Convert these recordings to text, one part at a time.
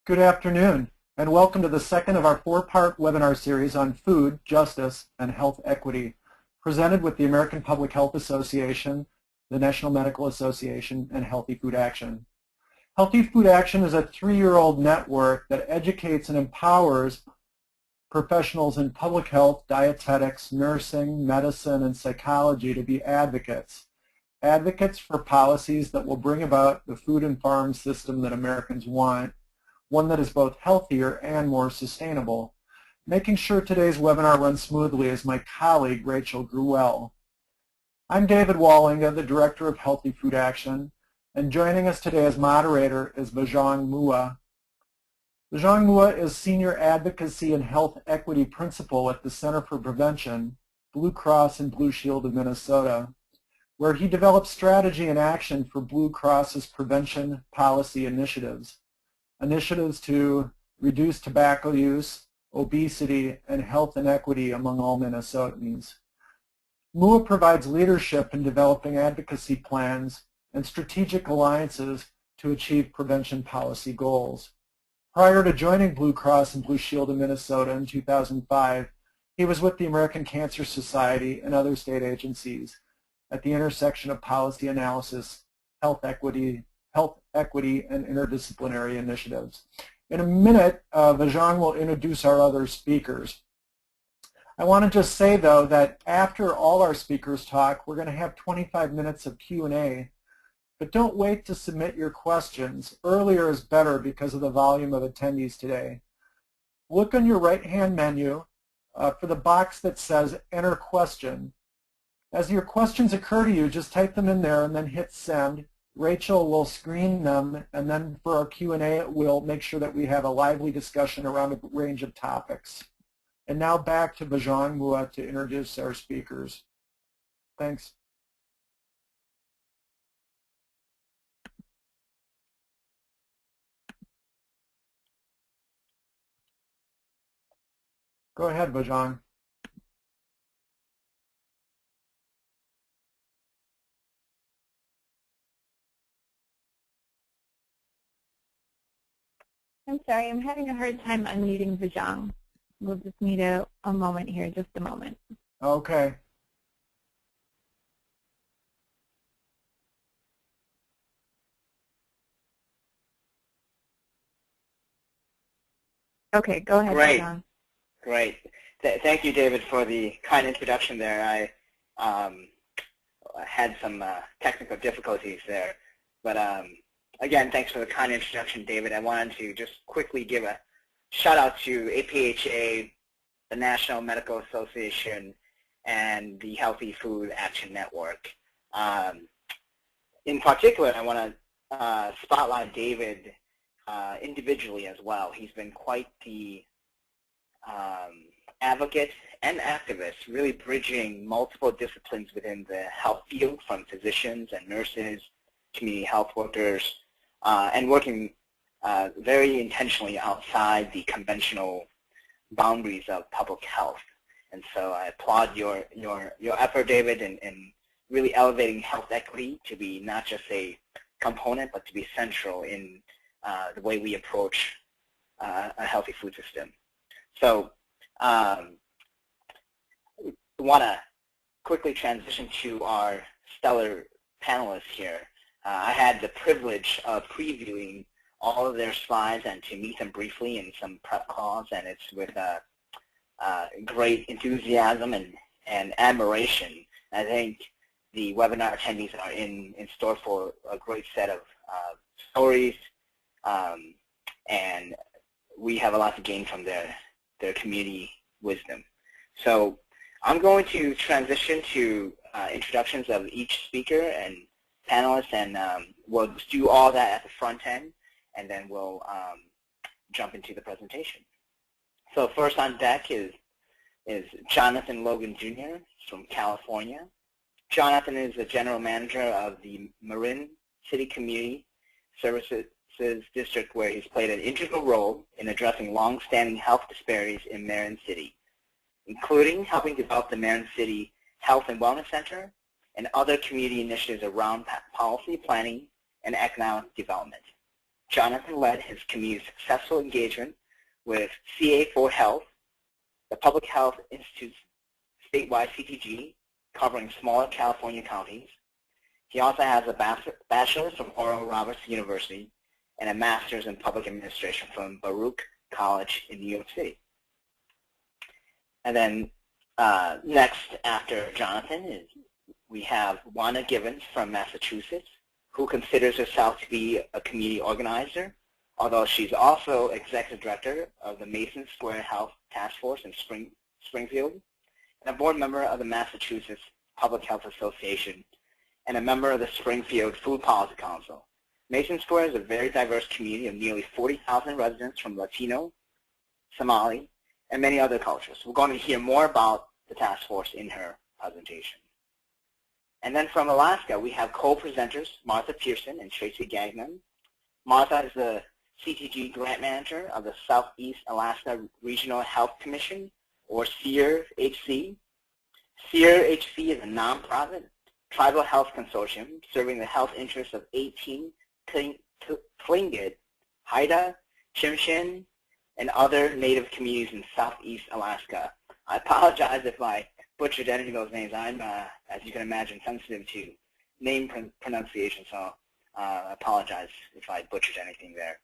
Good afternoon, and welcome to the second of our four-part webinar series on food, justice, and health equity, presented with the American Public Health Association, the National Medical Association, and Healthy Food Action. Healthy Food Action is a three-year-old network that educates and empowers professionals in public health, dietetics, nursing, medicine, and psychology to be advocates. Advocates for policies that will bring about the food and farm system that Americans want, one that is both healthier and more sustainable. Making sure today's webinar runs smoothly is my colleague, Rachel Gruelle. I'm David Wallinga, the Director of Healthy Food Action, and joining us today as moderator is Bajong Mua. Bajong Mua is Senior Advocacy and Health Equity Principal at the Center for Prevention, Blue Cross and Blue Shield of Minnesota, where he develops strategy and action for Blue Cross's prevention policy initiatives to reduce tobacco use, obesity, and health inequity among all Minnesotans. MUA provides leadership in developing advocacy plans and strategic alliances to achieve prevention policy goals. Prior to joining Blue Cross and Blue Shield of Minnesota in 2005, he was with the American Cancer Society and other state agencies at the intersection of policy analysis, health equity, and interdisciplinary initiatives. In a minute, Bajong will introduce our other speakers. I want to just say, though, that after all our speakers talk, we're going to have 25 minutes of Q&A, but don't wait to submit your questions. Earlier is better because of the volume of attendees today. Look on your right-hand menu for the box that says Enter Question. As your questions occur to you, just type them in there and then hit Send. Rachel will screen them, and then for our Q&A, we'll make sure that we have a lively discussion around a range of topics. And now back to Bajong Mua to introduce our speakers. Thanks. Go ahead, Bajong. I'm sorry, I'm having a hard time unmuting Bajong. We'll just need a moment here, just a moment. Okay. Okay, go ahead, Bajong. Great. Thank you, David, for the kind introduction there. I had some technical difficulties there, but again, thanks for the kind introduction, David. I wanted to just quickly give a shout out to APHA, the National Medical Association, and the Healthy Food Action Network. In particular, I want to spotlight David individually as well. He's been quite the advocate and activist, really bridging multiple disciplines within the health field, from physicians and nurses, community health workers, and working very intentionally outside the conventional boundaries of public health. And so I applaud your effort, David, in really elevating health equity to be not just a component, but to be central in the way we approach a healthy food system. So I want to quickly transition to our stellar panelists here. I had the privilege of previewing all of their slides and to meet them briefly in some prep calls, and it's with great enthusiasm and admiration. I think the webinar attendees are in store for a great set of stories, and we have a lot to gain from their community wisdom. So I'm going to transition to introductions of each speaker and panelists, and we'll just do all that at the front end, and then we'll jump into the presentation. So first on deck is Jonathan Logan Jr. from California. Jonathan is the general manager of the Marin City Community Services District, where he's played an integral role in addressing long-standing health disparities in Marin City, including helping develop the Marin City Health and Wellness Center and other community initiatives around policy planning and economic development. Jonathan led his community's successful engagement with CA4 Health, the Public Health Institute's statewide CTG, covering smaller California counties. He also has a bachelor's from Oral Roberts University and a master's in public administration from Baruch College in New York City. And then next after Jonathan we have Wanda Givens from Massachusetts, who considers herself to be a community organizer, although she's also executive director of the Mason Square Health Task Force in Springfield, and a board member of the Massachusetts Public Health Association, and a member of the Springfield Food Policy Council. Mason Square is a very diverse community of nearly 40,000 residents from Latino, Somali, and many other cultures. We're going to hear more about the task force in her presentation. And then from Alaska, we have co-presenters Martha Pearson and Tracy Gagnon. Martha is the CTG Grant Manager of the Southeast Alaska Regional Health Commission, or SEER-HC. SEER-HC is a nonprofit tribal health consortium serving the health interests of 18 Tlingit, Haida, Tsimshian, and other native communities in Southeast Alaska. I apologize if I butchered any of those names. I'm, as you can imagine, sensitive to name pronunciation, so I apologize if I butchered anything there.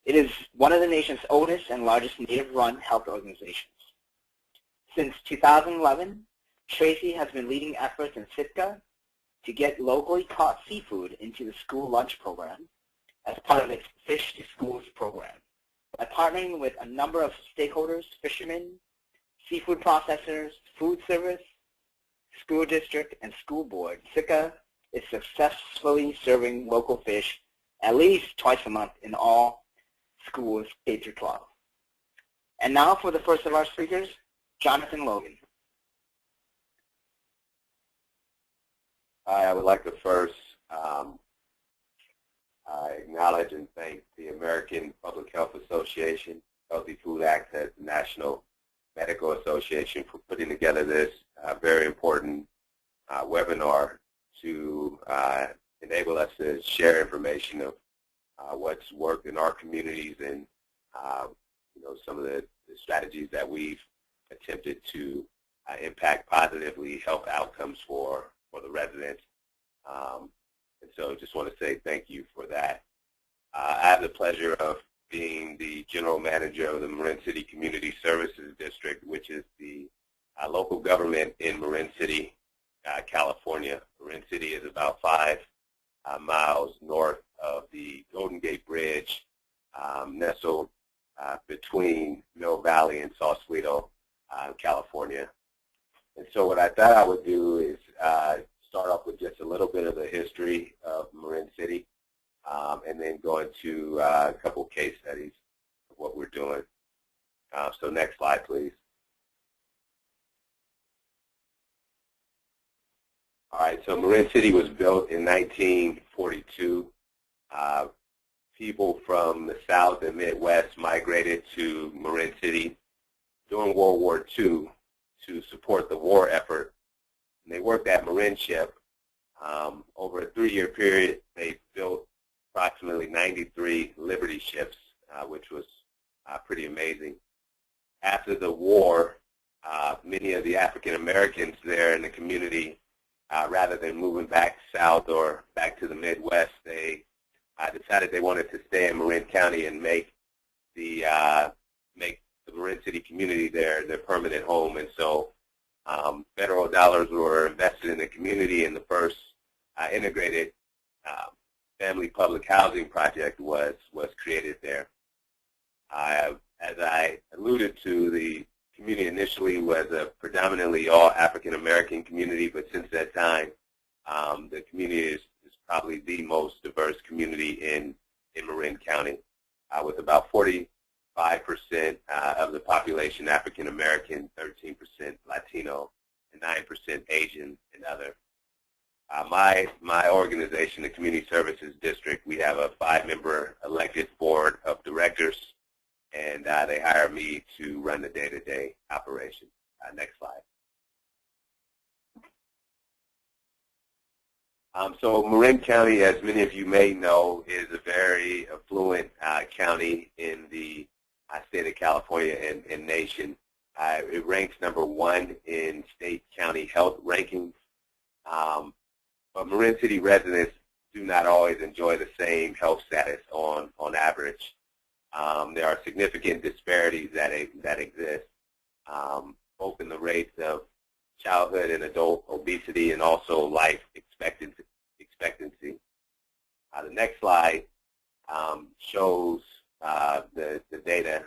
It is one of the nation's oldest and largest native-run health organizations. Since 2011, Tracy has been leading efforts in Sitka to get locally caught seafood into the school lunch program as part of its Fish to Schools program. By partnering with a number of stakeholders, fishermen, seafood processors, food service, school district, and school board, Sitka is successfully serving local fish at least twice a month in all schools K through 12. And now for the first of our speakers, Jonathan Logan. I would like to first acknowledge and thank the American Public Health Association, Healthy Food Access National Medical Association for putting together this very important webinar to enable us to share information of what's worked in our communities and some of the strategies that we've attempted to impact positively health outcomes for the residents. And so just want to say thank you for that. I have the pleasure of being the general manager of the Marin City Community Services District, which is the local government in Marin City, California. Marin City is about 5 miles north of the Golden Gate Bridge, nestled between Mill Valley and Sausalito, California. And so what I thought I would do is start off with just a little bit of the history of Marin City, and then go into a couple case studies of what we're doing. So next slide, please. All right, so Marin City was built in 1942. People from the South and Midwest migrated to Marin City during World War II to support the war effort. And they worked at Marin Ship. Over a 3-year period, they built approximately 93 Liberty ships, which was pretty amazing. After the war, many of the African Americans there in the community, rather than moving back south or back to the Midwest, they decided they wanted to stay in Marin County and make the Marin City community their permanent home. And so federal dollars were invested in the community, and the first integrated family public housing project was created there. As I alluded to, the community initially was a predominantly all African American community, but since that time, the community is probably the most diverse community in Marin County, with about 45% of the population African American, 13% Latino, and 9% Asian and other. My organization, the Community Services District, we have a 5-member elected board of directors, and they hire me to run the day-to-day operation. Next slide. So Marin County, as many of you may know, is a very affluent county in the state of California and nation. It ranks #1 in state county health rankings. But Marin City residents do not always enjoy the same health status on average. There are significant disparities that exist, both in the rates of childhood and adult obesity and also life expectancy. The next slide shows the data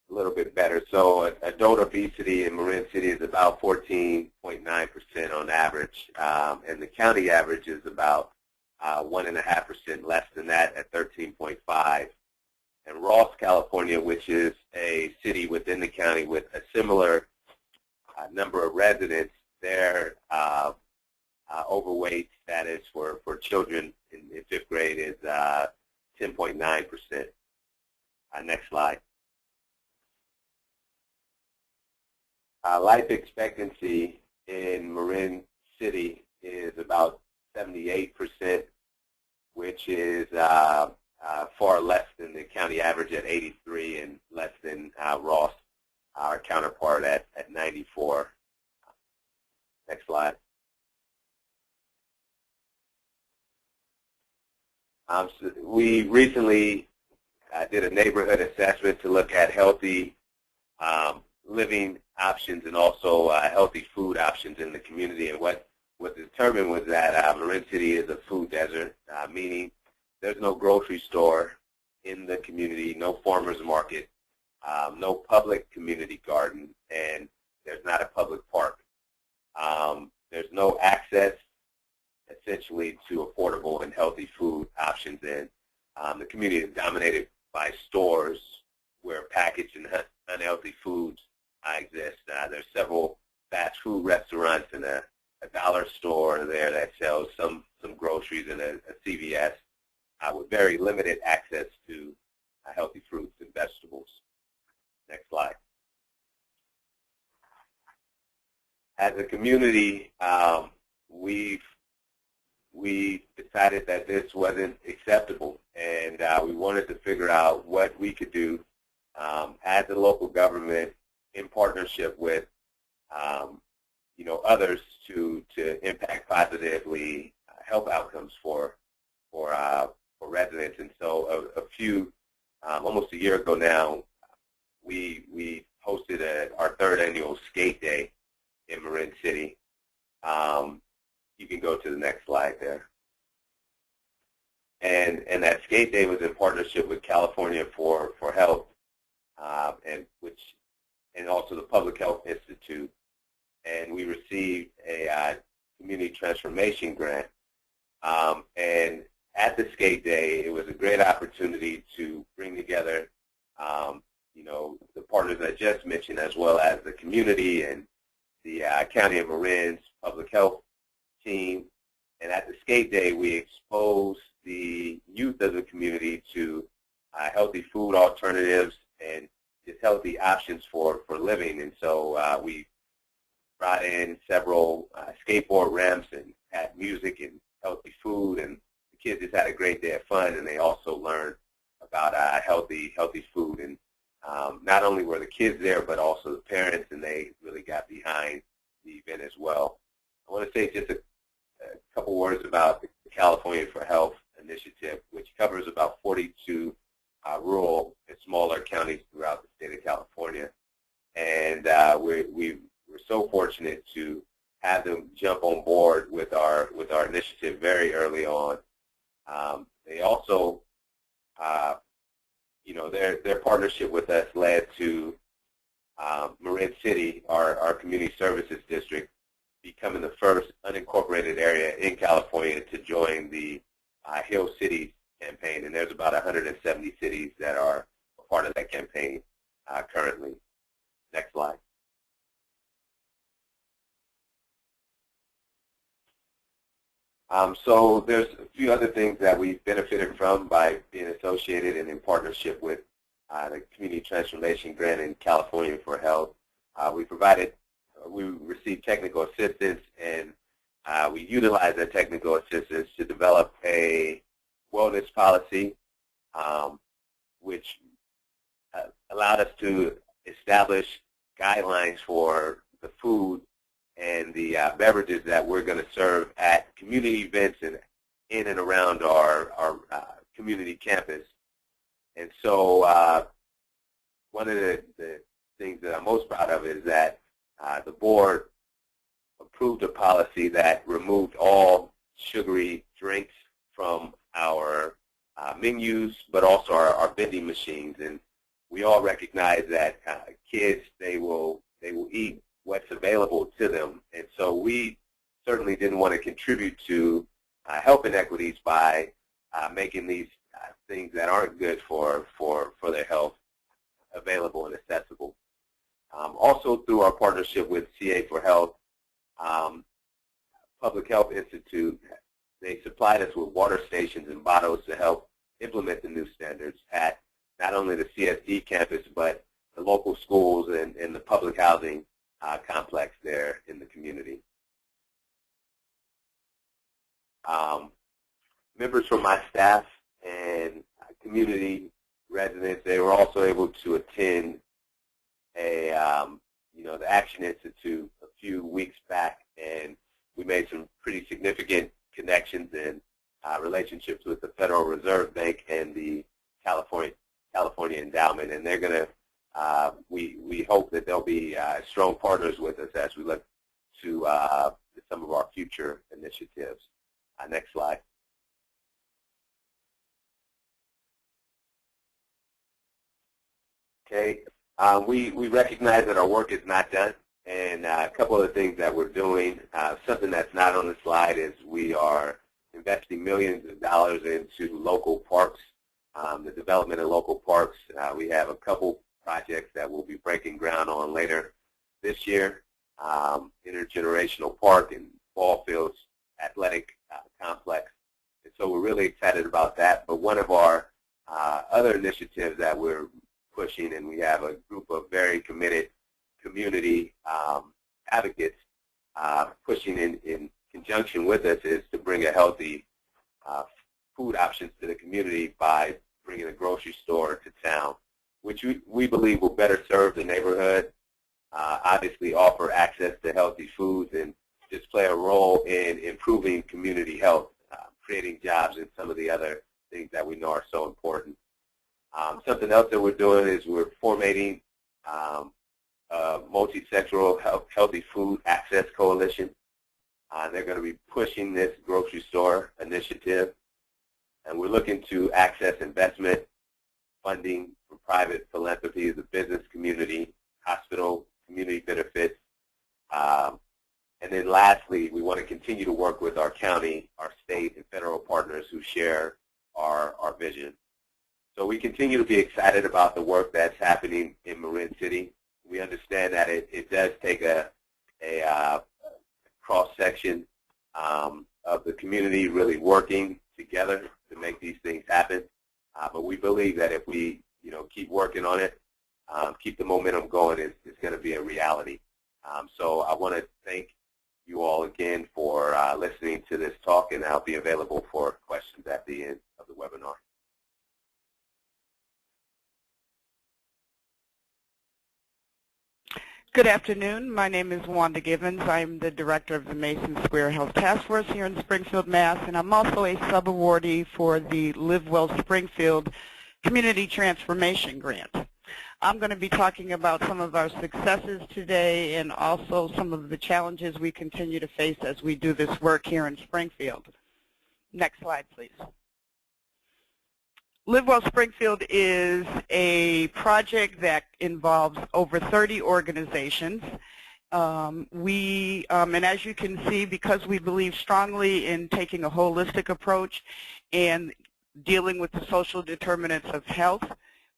a little bit better. So adult obesity in Marin City is about 14.9% on average, and the county average is about 1.5% less than that at 13.5. And Ross, California, which is a city within the county with a similar number of residents, their overweight status for children in 5th grade is 10.9%. Next slide. Life expectancy in Marin City is about 78%, which is far less than the county average at 83 and less than Ross, our counterpart at 94. Next slide. So we recently did a neighborhood assessment to look at healthy living options and also healthy food options in the community. And what determined was that Marin City is a food desert, meaning there's no grocery store in the community, no farmer's market, no public community garden, and there's not a public park. There's no access, essentially, to affordable and healthy food options. And the community is dominated by stores where packaged and unhealthy foods exist. There's several fast food restaurants and a dollar store there that sells some groceries and a CVS with very limited access to healthy fruits and vegetables. Next slide. As a community, we decided that this wasn't acceptable, and we wanted to figure out what we could do as a local government in partnership with others to impact positively health outcomes for residents. And so almost a year ago now, we hosted our 3rd annual skate day in Marin City. You can go to the next slide there. And that skate day was in partnership with California for Health, and also the Public Health Institute. And we received a community transformation grant. And at the skate day, it was a great opportunity to bring together, the partners I just mentioned, as well as the community and the County of Marin's public health team. And at the skate day, we exposed the youth of the community to healthy food alternatives and just healthy options for living. And so we brought in several skateboard ramps and had music and healthy food, and the kids just had a great day of fun, and they also learned about healthy food. And not only were the kids there, but also the parents, and they really got behind the event as well. I want to say just a couple words about the California for Health initiative, which covers about 42 rural and smaller counties throughout the state of California. And we're so fortunate to have them jump on board with our initiative very early on. They also, their partnership with us led to Marin City, our community services district, becoming the first unincorporated area in California to join the Hill Cities campaign. And there's about 170 cities that are a part of that campaign currently. Next slide. So there's a few other things that we've benefited from by being associated and in partnership with the Community Transformation Grant in California for Health. We received technical assistance and we utilized that technical assistance to develop a wellness policy, which allowed us to establish guidelines for the food and the beverages that we're going to serve at community events and in and around our community campus. And so one of the things that I'm most proud of is that the board approved a policy that removed all sugary drinks from our menus, but also our vending machines. And we all recognize that kids, they will eat what's available to them. And so we certainly didn't want to contribute to health inequities by making these things that aren't good for their health available and accessible. Also through our partnership with CA for Health, Public Health Institute, they supplied us with water stations and bottles to help implement the new standards at not only the CSD campus, but the local schools and the public housing complex there in the community. Members from my staff and community residents, they were also able to attend the Action Institute a few weeks back, and we made some pretty significant connections and relationships with the Federal Reserve Bank and the California Endowment, and they're going to, we hope that they'll be strong partners with us as we look to some of our future initiatives. Next slide. Okay, we recognize that our work is not done, and a couple of the things that we're doing, something that's not on the slide is we are investing millions of dollars into local parks, the development of local parks. We have a couple projects that we'll be breaking ground on later this year, intergenerational park and ball fields, athletic complex. And so we're really excited about that. But one of our other initiatives that we're pushing, and we have a group of very committed community advocates pushing in conjunction with us, is to bring a healthy food options to the community by bringing a grocery store to town, which we believe will better serve the neighborhood, obviously offer access to healthy foods, and just play a role in improving community health, creating jobs, and some of the other things that we know are so important. Something else that we're doing is we're formatting a multi-sectoral healthy food access coalition. They're going to be pushing this grocery store initiative, and we're looking to access investment, funding from private philanthropy, the business community, hospital, community benefits. And then lastly, we want to continue to work with our county, our state, and federal partners who share our vision. So we continue to be excited about the work that's happening in Marin City. We understand that it does take a cross-section of the community really working together to make these things happen. But we believe that if we keep working on it, keep the momentum going, it's going to be a reality. So I want to thank you all again for listening to this talk, and I'll be available for questions at the end of the webinar. Good afternoon. My name is Wanda Givens. I'm the director of the Mason Square Health Task Force here in Springfield, Mass., and I'm also a sub-awardee for the Live Well Springfield Community Transformation Grant. I'm going to be talking about some of our successes today and also some of the challenges we continue to face as we do this work here in Springfield. Next slide, please. Live Well Springfield is a project that involves over 30 organizations. And as you can see, because we believe strongly in taking a holistic approach and dealing with the social determinants of health,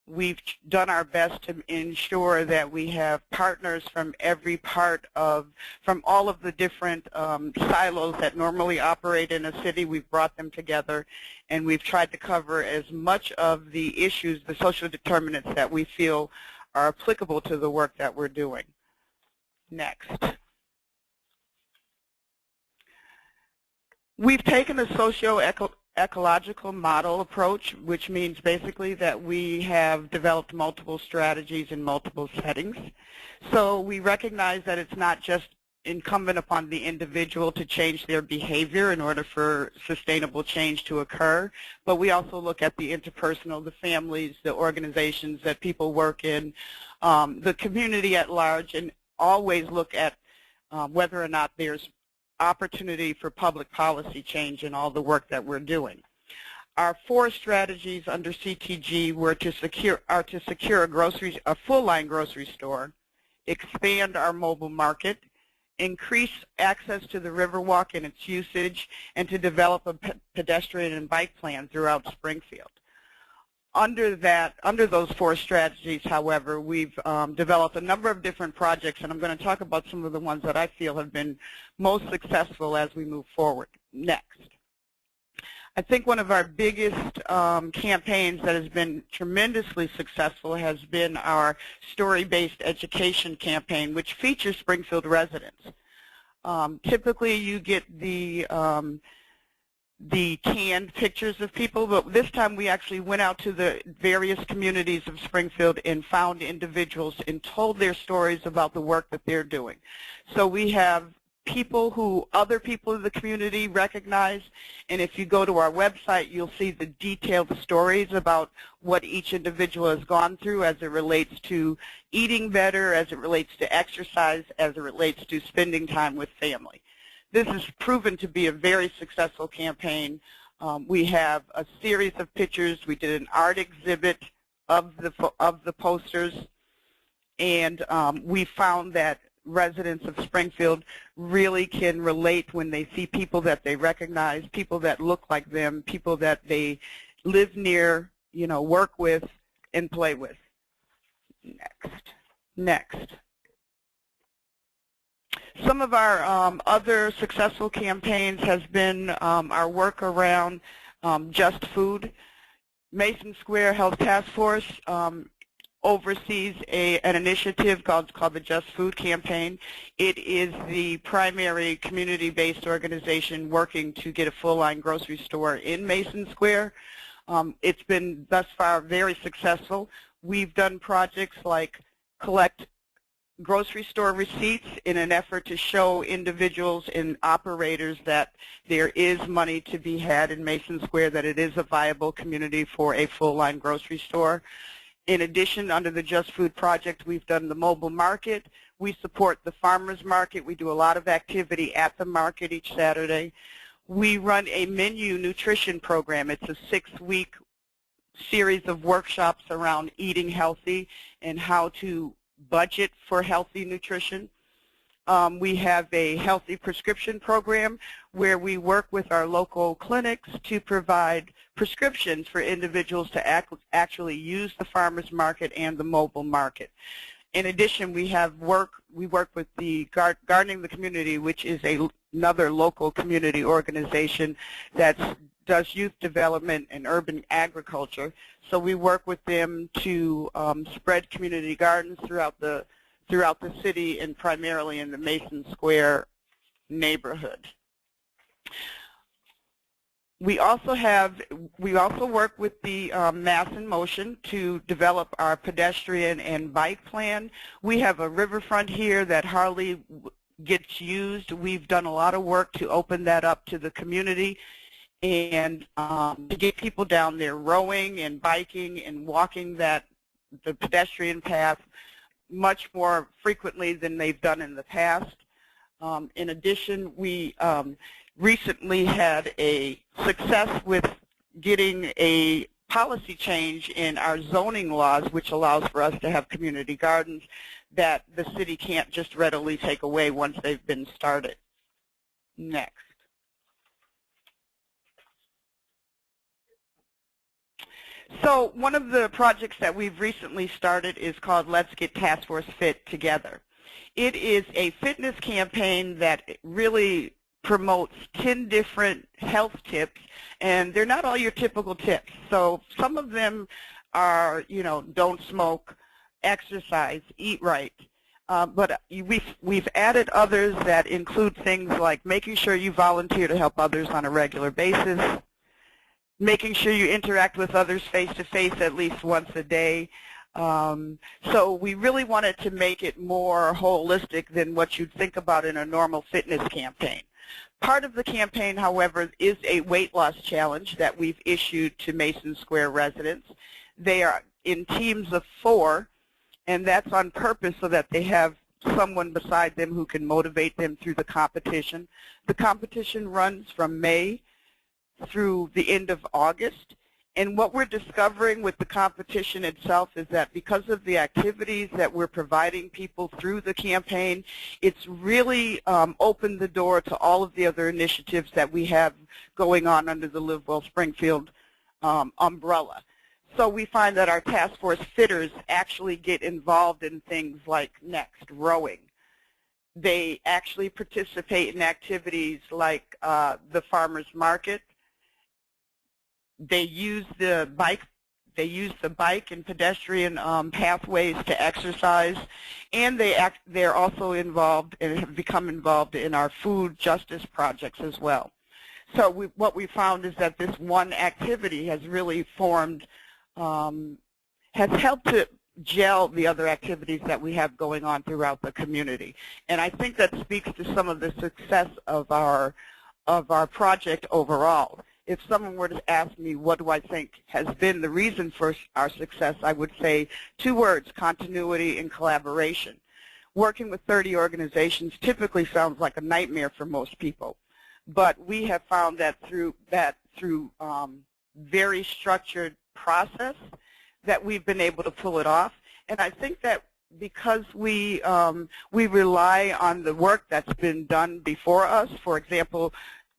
we've done our best to ensure that we have partners from from all of the different silos that normally operate in a city. We've brought them together, and we've tried to cover as much of the issues, the social determinants that we feel are applicable to the work that we're doing. Next. We've taken a socio-ecological model approach, which means basically that we have developed multiple strategies in multiple settings. So we recognize that it's not just incumbent upon the individual to change their behavior in order for sustainable change to occur, but we also look at the interpersonal, the families, the organizations that people work in, the community at large, and always look at whether or not there's opportunity for public policy change in all the work that we're doing. Our 4 strategies under CTG were to secure a full-line grocery store, expand our mobile market, increase access to the Riverwalk and its usage, and to develop a pedestrian and bike plan throughout Springfield. Under those 4 strategies, however, we've developed a number of different projects, and I'm going to talk about some of the ones that I feel have been most successful as we move forward. Next. I think one of our biggest campaigns that has been tremendously successful has been our story-based education campaign, which features Springfield residents. Typically, you get the canned pictures of people, but this time we actually went out to the various communities of Springfield and found individuals and told their stories about the work that they're doing. So we have people who other people in the community recognize, and if you go to our website, you'll see the detailed stories about what each individual has gone through as it relates to eating better, as it relates to exercise, as it relates to spending time with family. This has proven to be a very successful campaign. We have a series of pictures. We did an art exhibit of the posters, and we found that residents of Springfield really can relate when they see people that they recognize, people that look like them, people that they live near, work with, and play with. Next. Some of our other successful campaigns has been our work around Just Food. Mason Square Health Task Force oversees an initiative called the Just Food Campaign. It is the primary community-based organization working to get a full-line grocery store in Mason Square. It's been thus far very successful. We've done projects like collect grocery store receipts in an effort to show individuals and operators that there is money to be had in Mason Square, that it is a viable community for a full-line grocery store. In addition, under the Just Food Project, we've done the mobile market. We support the farmers market. We do a lot of activity at the market each Saturday. We run a menu nutrition program. It's a 6-week series of workshops around eating healthy and how to budget for healthy nutrition. We have a healthy prescription program where we work with our local clinics to provide prescriptions for individuals to actually use the farmers market and the mobile market. In addition, we work with the Gardening the Community, which is another local community organization that does youth development and urban agriculture. So we work with them to spread community gardens throughout the city and primarily in the Mason Square neighborhood. We also work with the Mass in Motion to develop our pedestrian and bike plan. We have a riverfront here that hardly gets used. We've done a lot of work to open that up to the community and to get people down there rowing and biking and walking the pedestrian path much more frequently than they've done in the past. In addition, we recently had a success with getting a policy change in our zoning laws, which allows for us to have community gardens that the city can't just readily take away once they've been started. Next. So one of the projects that we've recently started is called Let's Get Task Force Fit Together. It is a fitness campaign that really promotes 10 different health tips, and they're not all your typical tips. So some of them are, don't smoke, exercise, eat right. but we've added others that include things like making sure you volunteer to help others on a regular basis, making sure you interact with others face-to-face at least once a day. So we really wanted to make it more holistic than what you'd think about in a normal fitness campaign. Part of the campaign, however, is a weight loss challenge that we've issued to Mason Square residents. They are in teams of 4, and that's on purpose so that they have someone beside them who can motivate them through the competition. The competition runs from May through the end of August. And what we're discovering with the competition itself is that because of the activities that we're providing people through the campaign, it's really opened the door to all of the other initiatives that we have going on under the Live Well Springfield umbrella. So we find that our task force fitters actually get involved in things like next, rowing. They actually participate in activities like the farmers market. They use the bike and pedestrian pathways to exercise, and they're also involved and have become involved in our food justice projects as well. So what we found is that this one activity has really formed, has helped to gel the other activities that we have going on throughout the community. And I think that speaks to some of the success of our project overall. If someone were to ask me what do I think has been the reason for our success, I would say 2 words: continuity and collaboration. Working with 30 organizations typically sounds like a nightmare for most people, but we have found that through very structured process that we've been able to pull it off. And I think that because we rely on the work that's been done before us. For example,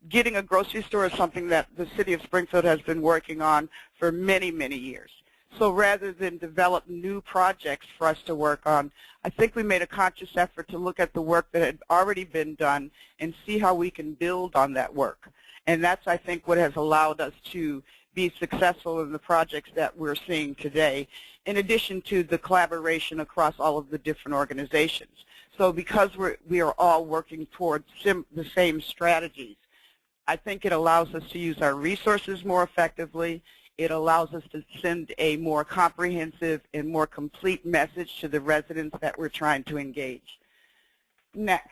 getting a grocery store is something that the city of Springfield has been working on for many, many years. So rather than develop new projects for us to work on, I think we made a conscious effort to look at the work that had already been done and see how we can build on that work. And that's, I think, what has allowed us to be successful in the projects that we're seeing today, in addition to the collaboration across all of the different organizations. So because we are all working towards the same strategies, I think it allows us to use our resources more effectively. It allows us to send a more comprehensive and more complete message to the residents that we're trying to engage. Next.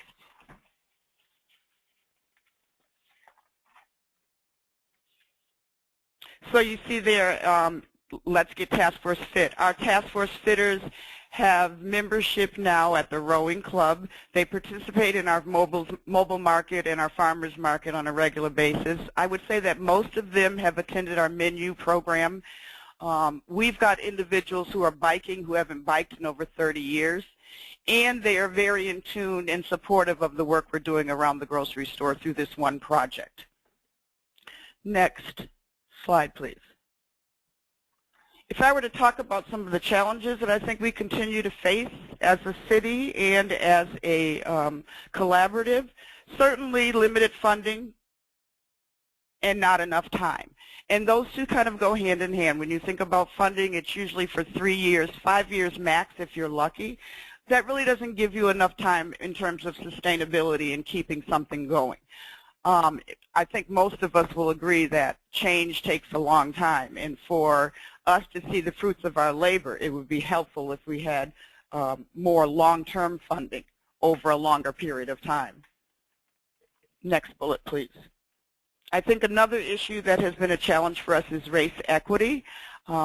So you see there, let's get task force fit. Our task force fitters have membership now at the rowing club. They participate in our mobile market and our farmers market on a regular basis. I would say that most of them have attended our menu program. We've got individuals who are biking who haven't biked in over 30 years, and they are very in tune and supportive of the work we're doing around the grocery store through this one project. Next slide, please. If I were to talk about some of the challenges that I think we continue to face as a city and as a collaborative, certainly limited funding and not enough time. And those two kind of go hand in hand. When you think about funding, it's usually for 3 years, 5 years max if you're lucky. That really doesn't give you enough time in terms of sustainability and keeping something going. I think most of us will agree that change takes a long time, and for us to see the fruits of our labor, it would be helpful if we had more long-term funding over a longer period of time. Next bullet, please. I think another issue that has been a challenge for us is race equity.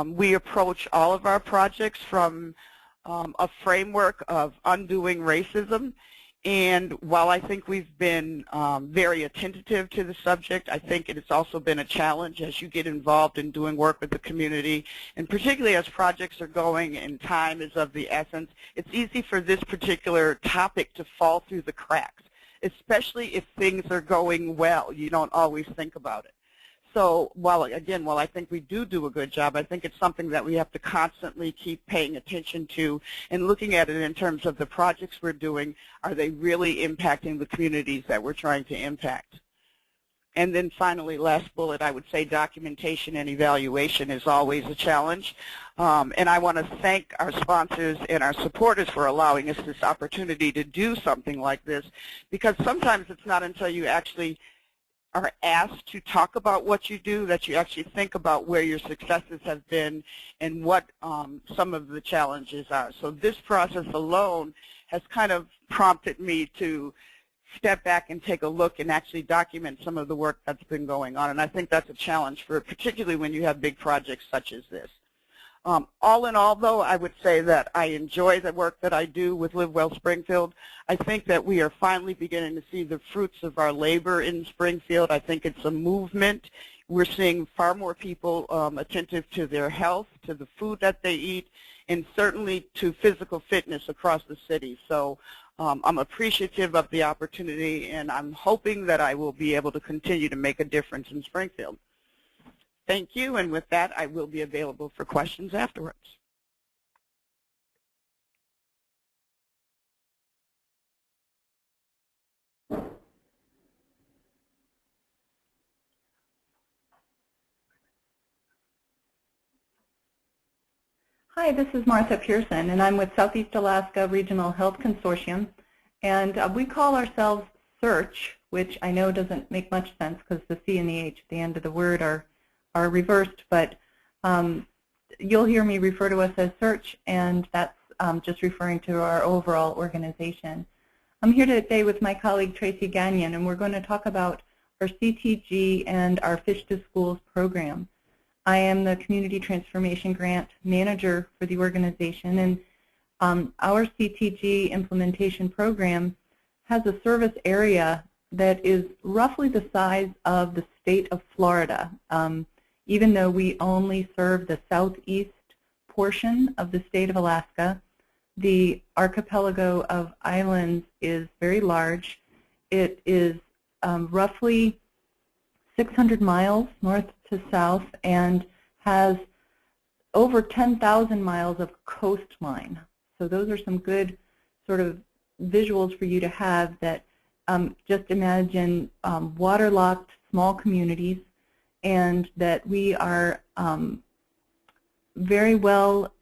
We approach all of our projects from a framework of undoing racism. And while I think we've been very attentive to the subject, I think it has also been a challenge as you get involved in doing work with the community, and particularly as projects are going and time is of the essence, it's easy for this particular topic to fall through the cracks, especially if things are going well. You don't always think about it. So while I think we do a good job, I think it's something that we have to constantly keep paying attention to and looking at it in terms of the projects we're doing. Are they really impacting the communities that we're trying to impact? And then finally, last bullet, I would say documentation and evaluation is always a challenge. And I want to thank our sponsors and our supporters for allowing us this opportunity to do something like this, because sometimes it's not until you actually are asked to talk about what you do that you actually think about where your successes have been and what some of the challenges are. So this process alone has kind of prompted me to step back and take a look and actually document some of the work that's been going on. And I think that's a challenge, particularly when you have big projects such as this. All in all, though, I would say that I enjoy the work that I do with Live Well Springfield. I think that we are finally beginning to see the fruits of our labor in Springfield. I think it's a movement. We're seeing far more people attentive to their health, to the food that they eat, and certainly to physical fitness across the city. So I'm appreciative of the opportunity, and I'm hoping that I will be able to continue to make a difference in Springfield. Thank you, and with that, I will be available for questions afterwards. Hi, this is Martha Pearson, and I'm with Southeast Alaska Regional Health Consortium, and we call ourselves SEARCH, which I know doesn't make much sense because the C and the H at the end of the word are reversed, but you'll hear me refer to us as SEARCH, and that's just referring to our overall organization. I'm here today with my colleague Tracy Gagnon, and we're going to talk about our CTG and our Fish to Schools program. I am the Community Transformation Grant Manager for the organization, and our CTG implementation program has a service area that is roughly the size of the state of Florida. Even though we only serve the southeast portion of the state of Alaska, the archipelago of islands is very large. It is roughly 600 miles north to south and has over 10,000 miles of coastline. So those are some good sort of visuals for you to have that just imagine waterlocked small communities, and that we are very well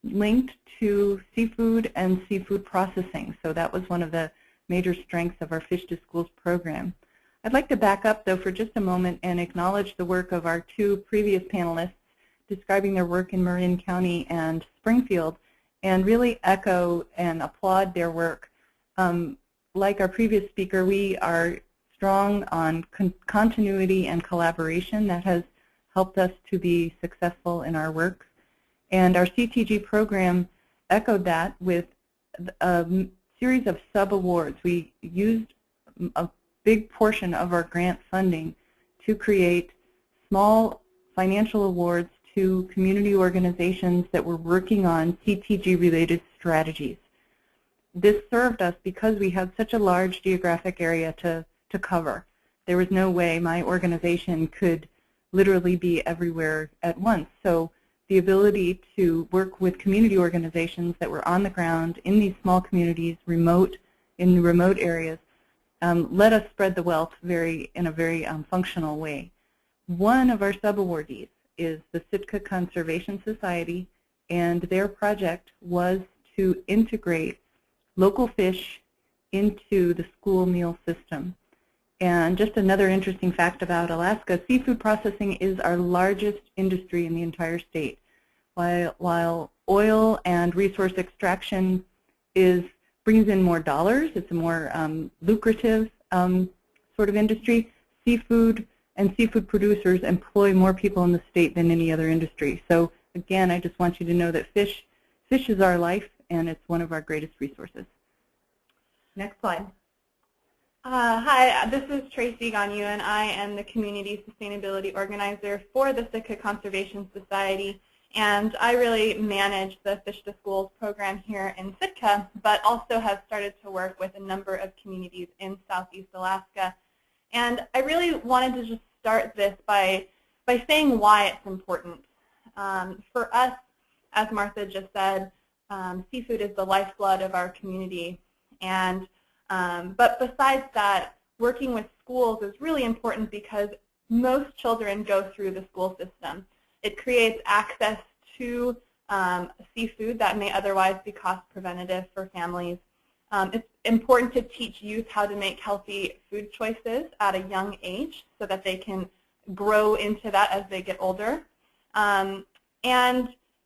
linked to seafood and seafood processing. So that was one of the major strengths of our Fish to Schools program. I'd like to back up, though, for just a moment and acknowledge the work of our two previous panelists describing their work in Marin County and Springfield, and really echo and applaud their work. Like our previous speaker, we are strong on continuity and collaboration. That has helped us to be successful in our work. And our CTG program echoed that with a series of sub-awards. We used a big portion of our grant funding to create small financial awards to community organizations that were working on CTG-related strategies. This served us because we had such a large geographic area to cover. There was no way my organization could literally be everywhere at once. So the ability to work with community organizations that were on the ground in these small communities, in the remote areas, let us spread the wealth in a very functional way. One of our sub-awardees is the Sitka Conservation Society, and their project was to integrate local fish into the school meal system. And just another interesting fact about Alaska, seafood processing is our largest industry in the entire state. While oil and resource extraction brings in more dollars, it's a more lucrative sort of industry, seafood and seafood producers employ more people in the state than any other industry. So again, I just want you to know that fish is our life, and it's one of our greatest resources. Next slide. Hi, this is Tracy Gagnon, and I am the Community Sustainability Organizer for the Sitka Conservation Society. And I really manage the Fish to Schools program here in Sitka, but also have started to work with a number of communities in Southeast Alaska. And I really wanted to just start this by saying why it's important. For us, as Martha just said, seafood is the lifeblood of our community. And but besides that, working with schools is really important because most children go through the school system. It creates access to seafood that may otherwise be cost preventative for families. It's important to teach youth how to make healthy food choices at a young age so that they can grow into that as they get older. And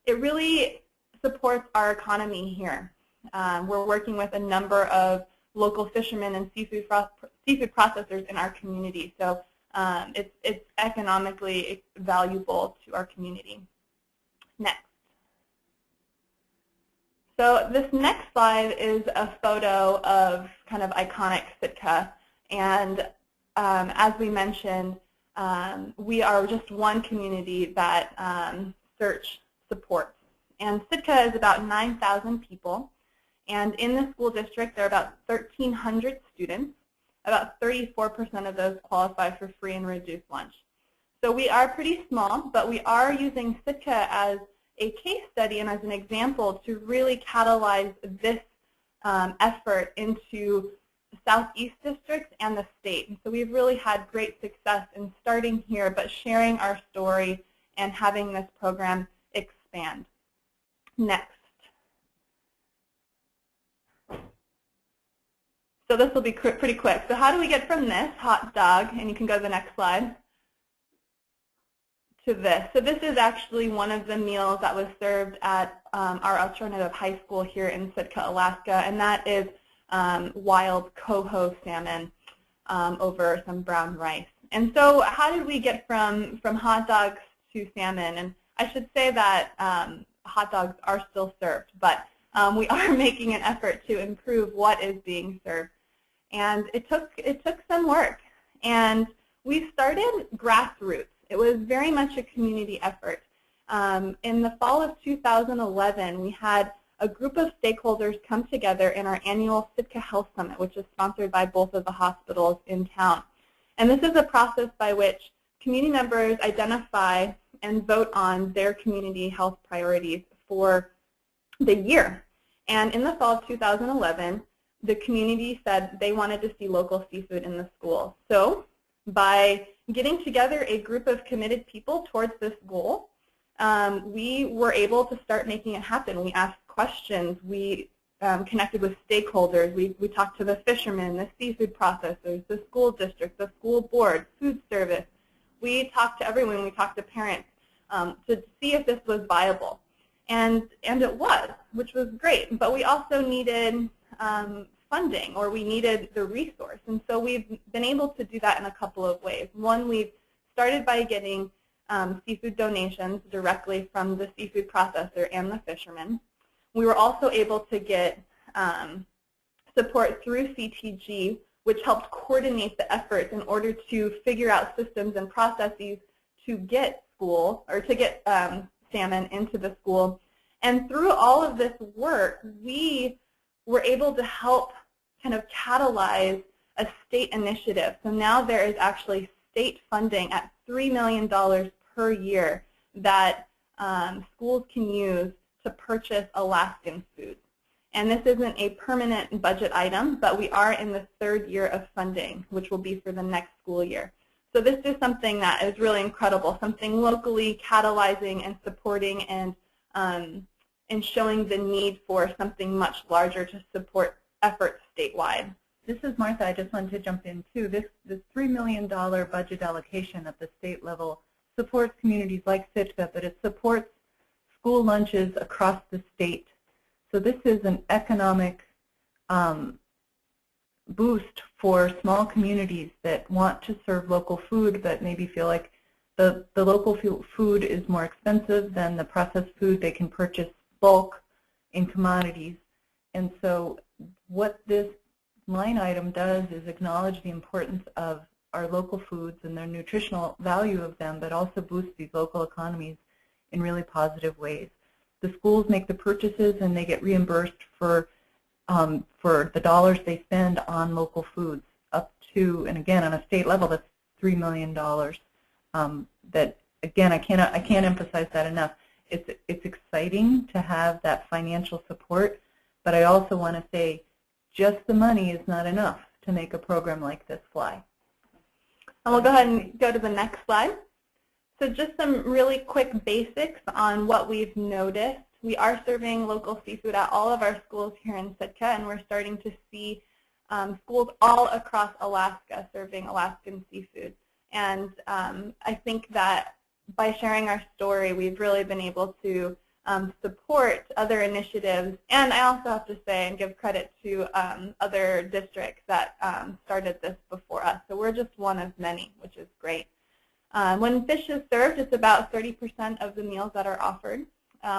it really supports our economy here. We're working with a number of local fishermen and seafood processors in our community, so it's economically valuable to our community. Next. So this next slide is a photo of kind of iconic Sitka, and as we mentioned, we are just one community that search supports. And Sitka is about 9,000 people, and in the school district there are about 1,300 students. About 34% of those qualify for free and reduced lunch. So we are pretty small, but we are using Sitka as a case study and as an example to really catalyze this effort into the Southeast districts and the state. And so we've really had great success in starting here, but sharing our story and having this program expand. Next. So this will be pretty quick. So how do we get from this hot dog, and you can go to the next slide, to this? So this is actually one of the meals that was served at our alternative high school here in Sitka, Alaska, and that is wild coho salmon over some brown rice. And so how did we get from hot dogs to salmon? And I should say that hot dogs are still served, but we are making an effort to improve what is being served. And it took some work. And we started grassroots. It was very much a community effort. In the fall of 2011, we had a group of stakeholders come together in our annual Sitka Health Summit, which is sponsored by both of the hospitals in town. And this is a process by which community members identify and vote on their community health priorities for the year. And in the fall of 2011, the community said they wanted to see local seafood in the school. So by getting together a group of committed people towards this goal, we were able to start making it happen. We asked questions. We connected with stakeholders. We talked to the fishermen, the seafood processors, the school district, the school board, food service. We talked to everyone. We talked to parents to see if this was viable. And it was, which was great. But we also needed funding, or we needed the resource. And so we've been able to do that in a couple of ways. One, we've started by getting seafood donations directly from the seafood processor and the fishermen. We were also able to get support through CTG, which helped coordinate the efforts in order to figure out systems and processes to get salmon into the school. And through all of this work, we were able to help kind of catalyze a state initiative. So now there is actually state funding at $3 million per year that schools can use to purchase Alaskan foods. And this isn't a permanent budget item, but we are in the third year of funding, which will be for the next school year. So this is something that is really incredible, something locally catalyzing and supporting and showing the need for something much larger to support efforts statewide. This is Martha. I just wanted to jump in too. This $3 million budget allocation at the state level supports communities like Sitka, but it supports school lunches across the state. So this is an economic boost for small communities that want to serve local food but maybe feel like the local food is more expensive than the processed food they can purchase bulk in commodities. And so what this line item does is acknowledge the importance of our local foods and their nutritional value of them, but also boost these local economies in really positive ways. The schools make the purchases and they get reimbursed for the dollars they spend on local foods, up to, and again, on a state level, that's $3 million. That, again, I can't emphasize that enough. It's exciting to have that financial support, but I also want to say just the money is not enough to make a program like this fly. And we'll go ahead and go to the next slide. So just some really quick basics on what we've noticed. We are serving local seafood at all of our schools here in Sitka, and we're starting to see schools all across Alaska serving Alaskan seafood. And I think that by sharing our story, we've really been able to support other initiatives. And I also have to say and give credit to other districts that started this before us. So we're just one of many, which is great. When fish is served, it's about 30% of the meals that are offered,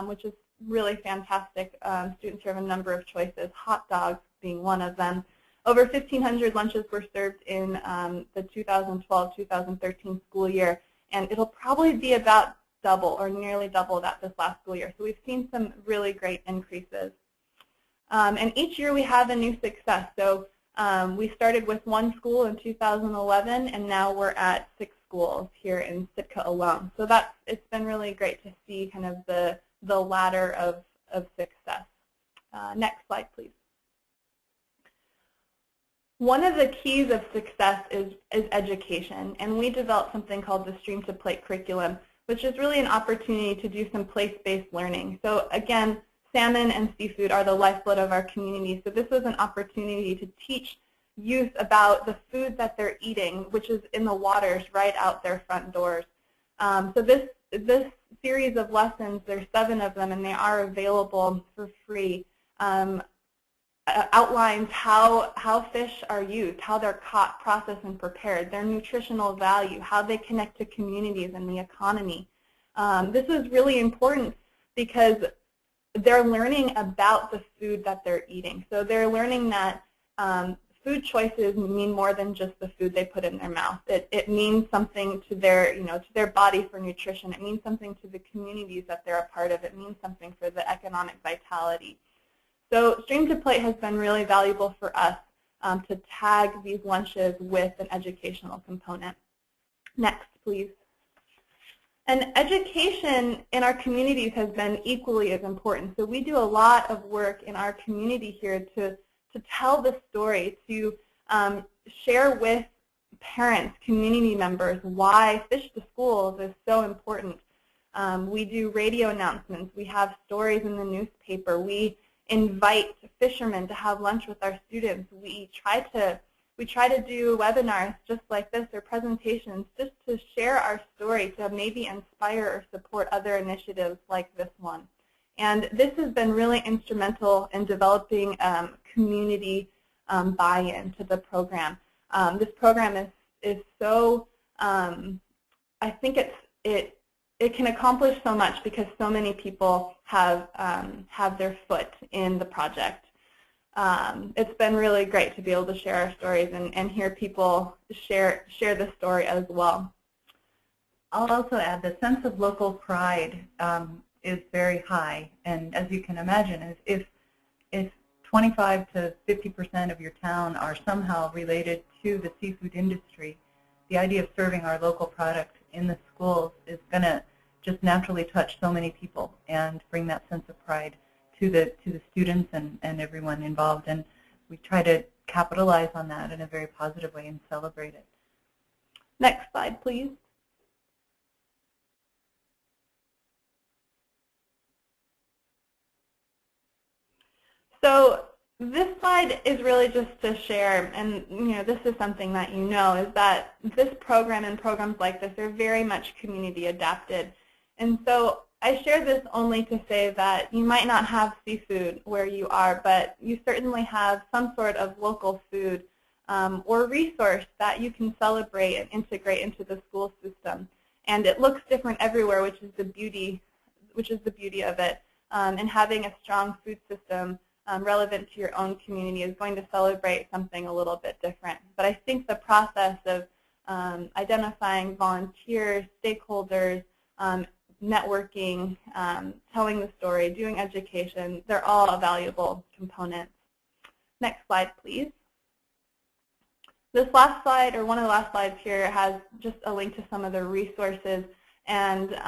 which is really fantastic. Students serve a number of choices, hot dogs being one of them. Over 1,500 lunches were served in the 2012-2013 school year, and it'll probably be about double or nearly double that this last school year. So we've seen some really great increases. And each year we have a new success. So we started with one school in 2011, and now we're at 6 schools here in Sitka alone. So it's been really great to see kind of the ladder of success. Next slide, please. One of the keys of success is education, and we developed something called the Stream to Plate curriculum, which is really an opportunity to do some place-based learning. So again, salmon and seafood are the lifeblood of our community, so this was an opportunity to teach youth about the food that they're eating, which is in the waters right out their front doors. So this series of lessons, there's 7 of them, and they are available for free, outlines how fish are used, how they're caught, processed, and prepared, their nutritional value, how they connect to communities and the economy. This is really important because they're learning about the food that they're eating. So they're learning that food choices mean more than just the food they put in their mouth. It means something to their, to their body for nutrition. It means something to the communities that they're a part of. It means something for the economic vitality. So Stream to Plate has been really valuable for us to tag these lunches with an educational component. Next, please. And education in our communities has been equally as important. So we do a lot of work in our community here to tell the story, to share with parents, community members, why Fish to Schools is so important. We do radio announcements. We have stories in the newspaper. We invite fishermen to have lunch with our students. We try to do webinars just like this or presentations just to share our story, to maybe inspire or support other initiatives like this one. And this has been really instrumental in developing community buy-in to the program. This program is so, I think it can accomplish so much because so many people have their foot in the project. It's been really great to be able to share our stories and hear people share the story as well. I'll also add the sense of local pride is very high, and as you can imagine, if 25 to 50% of your town are somehow related to the seafood industry, the idea of serving our local product in the schools is going to just naturally touch so many people and bring that sense of pride to the students and everyone involved. And we try to capitalize on that in a very positive way and celebrate it. Next slide, please. So this slide is really just to share, and this is something that is that this program and programs like this are very much community adapted. And so I share this only to say that you might not have seafood where you are, but you certainly have some sort of local food or resource that you can celebrate and integrate into the school system. And it looks different everywhere, which is the beauty of it. And having a strong food system relevant to your own community is going to celebrate something a little bit different. But I think the process of identifying volunteers, stakeholders, networking, telling the story, doing education, they're all valuable components. Next slide, please. This last slide, or one of the last slides here, has just a link to some of the resources. And these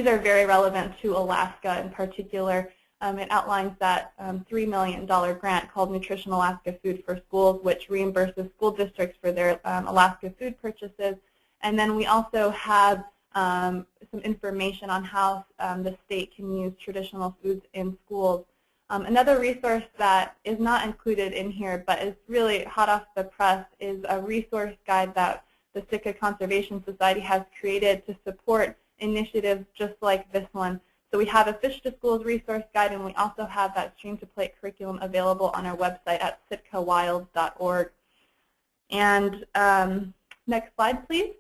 are very relevant to Alaska in particular. It outlines that $3 million grant called Nutrition Alaska Food for Schools, which reimburses school districts for their Alaska food purchases. And then we also have some information on how the state can use traditional foods in schools. Another resource that is not included in here but is really hot off the press is a resource guide that the Sitka Conservation Society has created to support initiatives just like this one. So we have a Fish to Schools resource guide, and we also have that Stream to Plate curriculum available on our website at sitkawild.org. And next slide, please.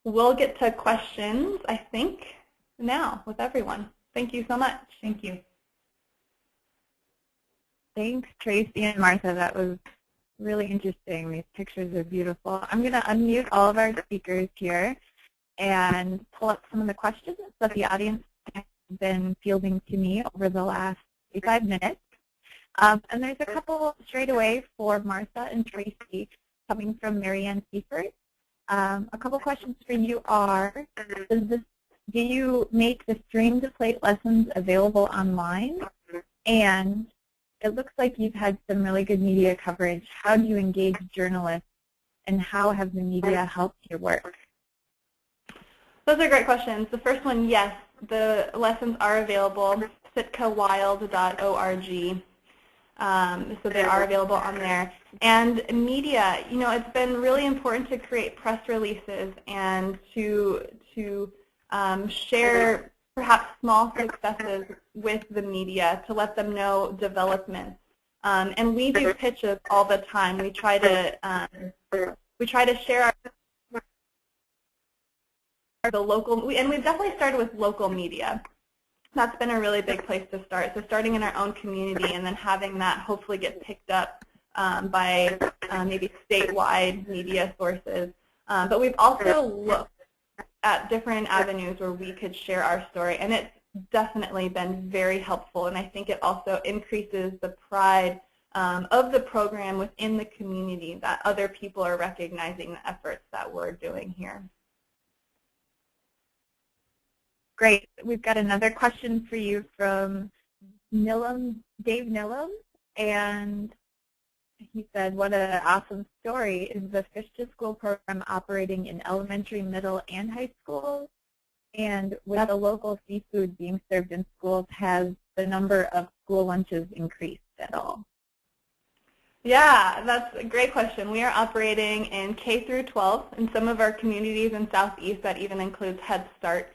We'll get to questions, I think, now with everyone. Thank you so much. Thank you. Thanks, Tracy and Martha. That was really interesting. These pictures are beautiful. I'm going to unmute all of our speakers here and pull up some of the questions that the audience has been fielding to me over the last 5 minutes. And there's a couple straight away for Martha and Tracy coming from Marianne Seifert. A couple questions for you are, do you make the Stream to Plate lessons available online? And it looks like you've had some really good media coverage. How do you engage journalists, and how have the media helped your work? Those are great questions. The first one, yes, the lessons are available, sitkawild.org. So they are available on there. And media, you know, it's been really important to create press releases and to share perhaps small successes with the media to let them know developments. And we do pitches all the time. We try to share the local, and we've definitely started with local media. That's been a really big place to start. So starting in our own community and then having that hopefully get picked up by maybe statewide media sources. But we've also looked at different avenues where we could share our story, and it's definitely been very helpful. And I think it also increases the pride of the program within the community that other people are recognizing the efforts that we're doing here. Great. We've got another question for you from Dave Nillum, and he said, what an awesome story. Is the Fish to School program operating in elementary, middle, and high schools? And with the local seafood being served in schools, has the number of school lunches increased at all? Yeah, that's a great question. We are operating in K through 12 in some of our communities in Southeast. That even includes Head Start.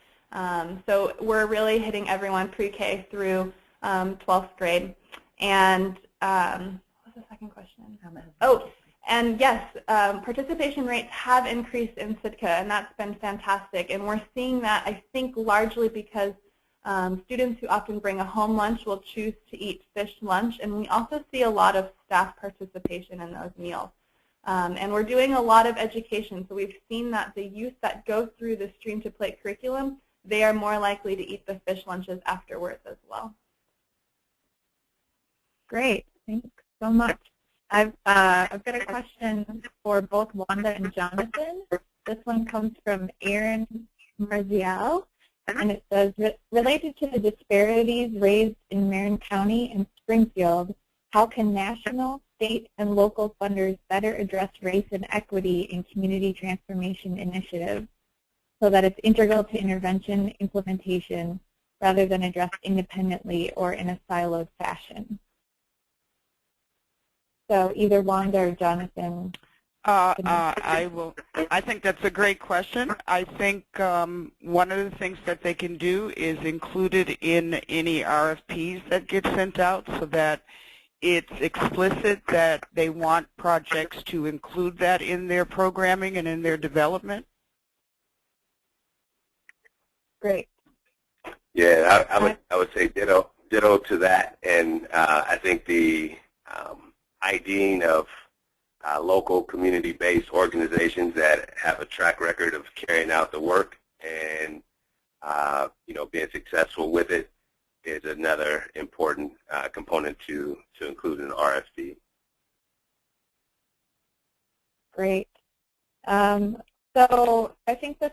So we're really hitting everyone pre-K through 12th grade. And what was the second question? Oh, and yes, participation rates have increased in Sitka, and that's been fantastic. And we're seeing that, I think, largely because students who often bring a home lunch will choose to eat fish lunch, and we also see a lot of staff participation in those meals. And we're doing a lot of education, so we've seen that the youth that go through the Stream to Plate curriculum, they are more likely to eat the fish lunches afterwards as well. Great, thanks so much. I've got a question for both Wanda and Jonathan. This one comes from Aaron Marzial, and it says, related to the disparities raised in Marin County and Springfield, how can national, state, and local funders better address race and equity in community transformation initiatives so that it's integral to intervention implementation rather than addressed independently or in a siloed fashion? So either Wanda or Jonathan. I think that's a great question. I think one of the things that they can do is include it in any RFPs that get sent out so that it's explicit that they want projects to include that in their programming and in their development. Great. Yeah, I would say ditto to that, and I think the IDing of local community-based organizations that have a track record of carrying out the work and being successful with it is another important component to include in the RFP. Great. So I think this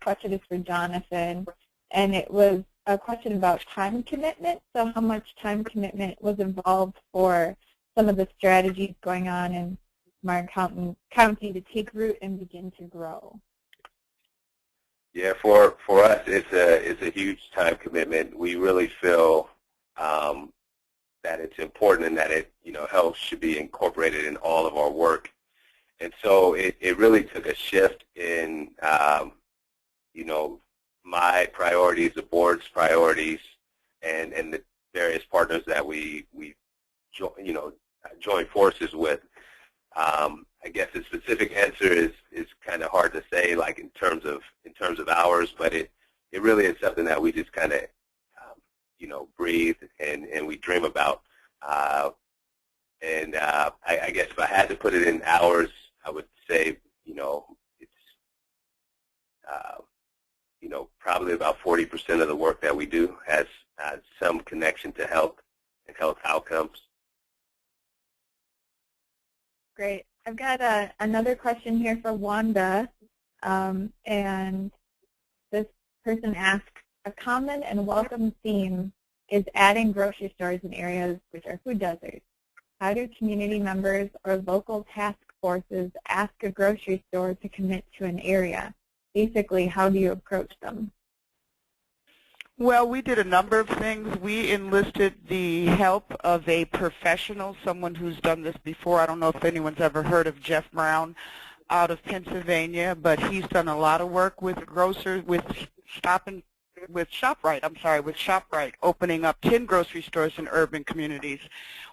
question is for Jonathan. and it was a question about time commitment. So how much time commitment was involved for some of the strategies going on in Marin County to take root and begin to grow? Yeah, for us, it's a huge time commitment. We really feel that it's important and that health should be incorporated in all of our work. And so it really took a shift in my priorities, the board's priorities, and the various partners that we join forces with. I guess the specific answer is kind of hard to say, like in terms of hours, but it really is something that we just kind of breathe and we dream about. I guess if I had to put it in hours, I would say it's probably about 40% of the work that we do has some connection to health and health outcomes. Great. I've got another question here for Wanda, and this person asks, a common and welcome theme is adding grocery stores in areas which are food deserts. How do community members or local task forces ask a grocery store to commit to an area? Basically, how do you approach them? Well, we did a number of things. We enlisted the help of a professional, someone who's done this before. I don't know if anyone's ever heard of Jeff Brown out of Pennsylvania, but he's done a lot of work with grocers, with ShopRite, opening up 10 grocery stores in urban communities.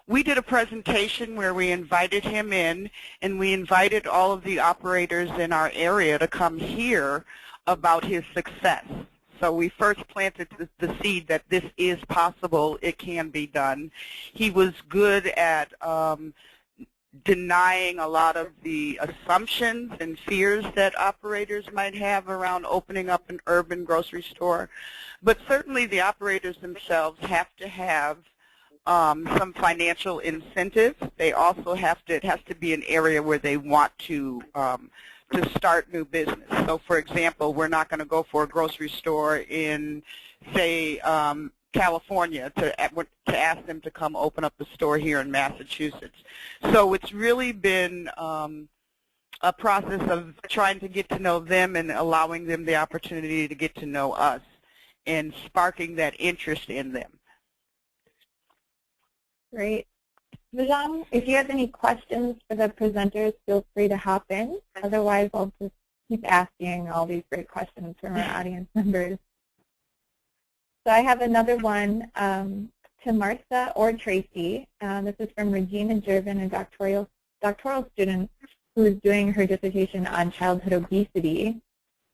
We did a presentation where we invited him in, and we invited all of the operators in our area to come hear about his success. So we first planted the seed that this is possible, it can be done. He was good at denying a lot of the assumptions and fears that operators might have around opening up an urban grocery store. But certainly the operators themselves have to have some financial incentive. They also have to, it has to be an area where they want to start new business. So for example, we're not going to go for a grocery store in, say, California to ask them to come open up a store here in Massachusetts. So it's really been a process of trying to get to know them and allowing them the opportunity to get to know us and sparking that interest in them. Great. Vijay, if you have any questions for the presenters, feel free to hop in. Otherwise, I'll just keep asking all these great questions from our audience members. So I have another one to Martha or Tracy. This is from Regina Jervin, a doctoral student who is doing her dissertation on childhood obesity.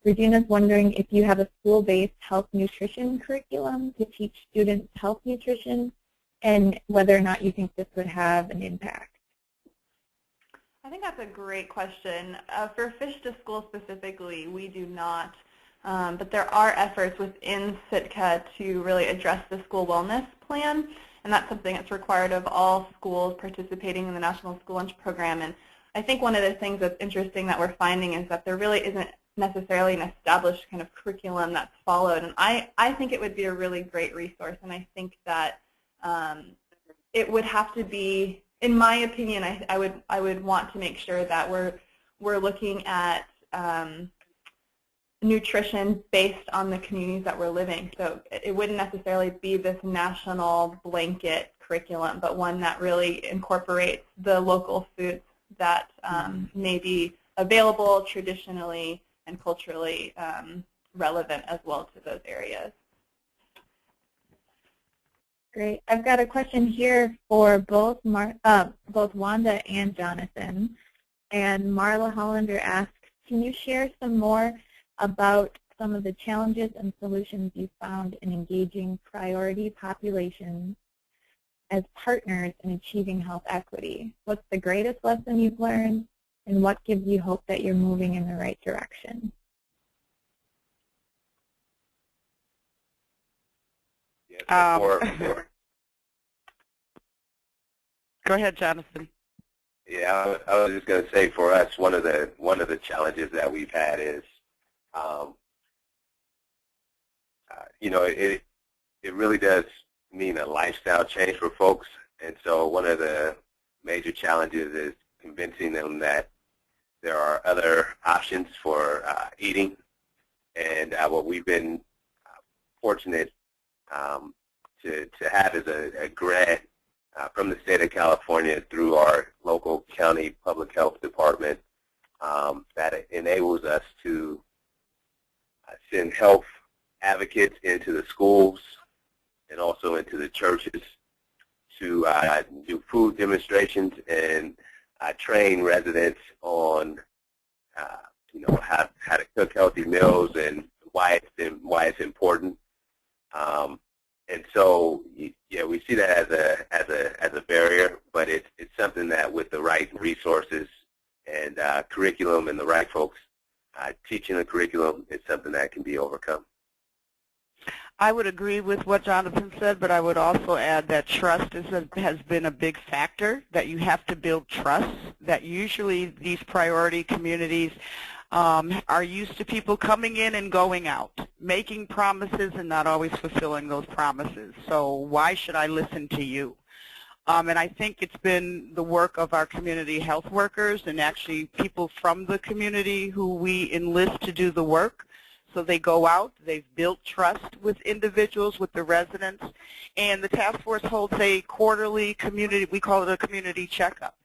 Regina's wondering if you have a school-based health nutrition curriculum to teach students health nutrition, and whether or not you think this would have an impact. I think that's a great question. For Fish to School specifically, we do not, but there are efforts within Sitka to really address the school wellness plan, and that's something that's required of all schools participating in the National School Lunch Program. And I think one of the things that's interesting that we're finding is that there really isn't necessarily an established kind of curriculum that's followed, and I think it would be a really great resource, and I think that it would have to be, in my opinion, I would want to make sure that we're looking at nutrition based on the communities that we're living. So it wouldn't necessarily be this national blanket curriculum, but one that really incorporates the local foods that may be available traditionally and culturally relevant as well to those areas. Great. I've got a question here for both Wanda and Jonathan. And Marla Hollander asks, can you share some more about some of the challenges and solutions you found in engaging priority populations as partners in achieving health equity? What's the greatest lesson you've learned, and what gives you hope that you're moving in the right direction? Go ahead, Jonathan. Yeah, I was just going to say, for us, one of the challenges that we've had is you know, it really does mean a lifestyle change for folks. And so one of the major challenges is convincing them that there are other options for eating. And what we've been fortunate to have is a grant from the state of California through our local county public health department that enables us to send health advocates into the schools and also into the churches to do food demonstrations and train residents on you know, how to cook healthy meals and why it's important. And so, yeah, we see that as a barrier, but it's something that with the right resources and curriculum and the right folks teaching the curriculum, it's something that can be overcome. I would agree with what Jonathan said, but I would also add that trust has been a big factor, that you have to build trust, that usually these priority communities are used to people coming in and going out, making promises and not always fulfilling those promises. So why should I listen to you? And I think it's been the work of our community health workers and actually people from the community who we enlist to do the work. So they go out, they've built trust with individuals, with the residents, and the task force holds a quarterly community, we call it a community checkup.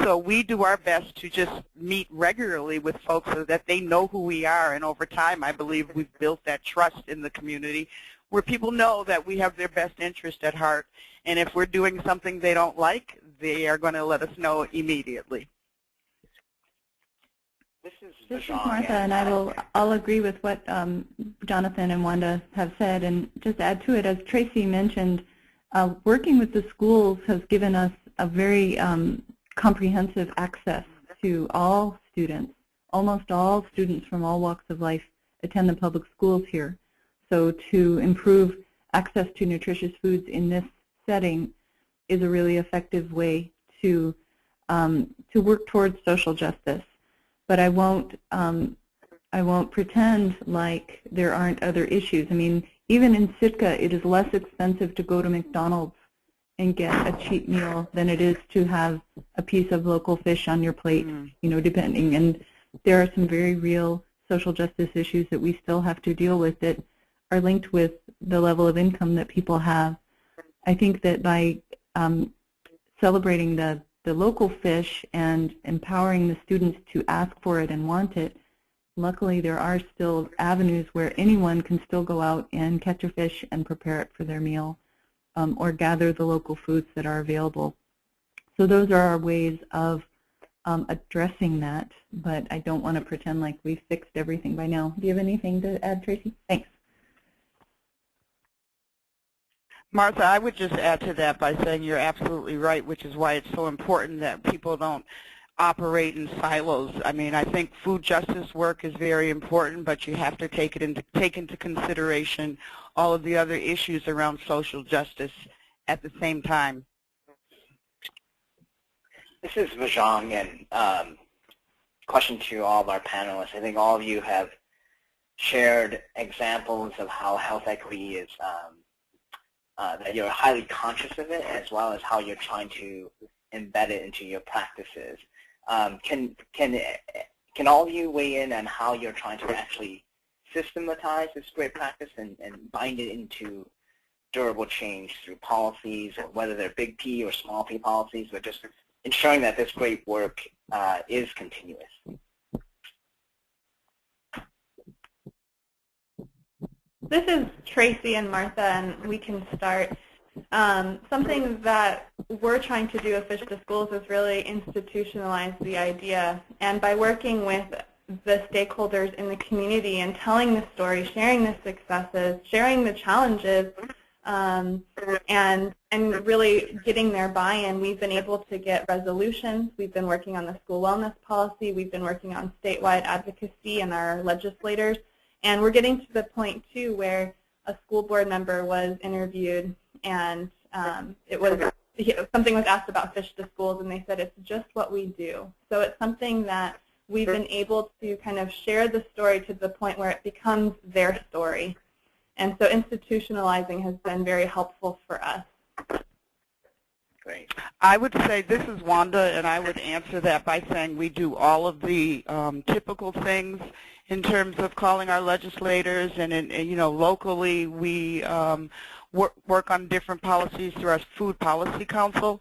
So we do our best to just meet regularly with folks so that they know who we are, and over time I believe we've built that trust in the community where people know that we have their best interest at heart, and if we're doing something they don't like, they are going to let us know immediately. This is Martha, and I'll agree with what Jonathan and Wanda have said, and just add to it, as Tracy mentioned, working with the schools has given us a very comprehensive access to all students. Almost all students from all walks of life attend the public schools here. So to improve access to nutritious foods in this setting is a really effective way to work towards social justice. But I won't pretend like there aren't other issues. I mean, even in Sitka, it is less expensive to go to McDonald's and get a cheap meal than it is to have a piece of local fish on your plate, you know, depending. And there are some very real social justice issues that we still have to deal with that are linked with the level of income that people have. I think that by celebrating the local fish and empowering the students to ask for it and want it, luckily there are still avenues where anyone can still go out and catch a fish and prepare it for their meal, or gather the local foods that are available. So those are our ways of addressing that, but I don't want to pretend like we've fixed everything by now. Do you have anything to add, Tracy? Thanks. Martha, I would just add to that by saying you're absolutely right, which is why it's so important that people don't operate in silos. I mean, I think food justice work is very important, but you have to take into consideration all of the other issues around social justice at the same time. This is Vajong, and question to all of our panelists. I think all of you have shared examples of how health equity is that you're highly conscious of it, as well as how you're trying to embed it into your practices. Can all of you weigh in on how you're trying to actually systematize this great practice and bind it into durable change through policies, or whether they're big P or small P policies, but just ensuring that this great work is continuous? This is Tracy and Martha, and we can start. Something that we're trying to do at Fish to Schools is really institutionalize the idea. And by working with the stakeholders in the community and telling the story, sharing the successes, sharing the challenges, and really getting their buy-in, we've been able to get resolutions. We've been working on the school wellness policy. We've been working on statewide advocacy and our legislators. And we're getting to the point, too, where a school board member was interviewed, and something was asked about Fish to Schools, and they said it's just what we do. So it's something that we've been able to kind of share the story to the point where it becomes their story. And so institutionalizing has been very helpful for us. Great. I would say, this is Wanda, and I would answer that by saying we do all of the typical things in terms of calling our legislators, and you know, locally we work on different policies through our Food Policy Council.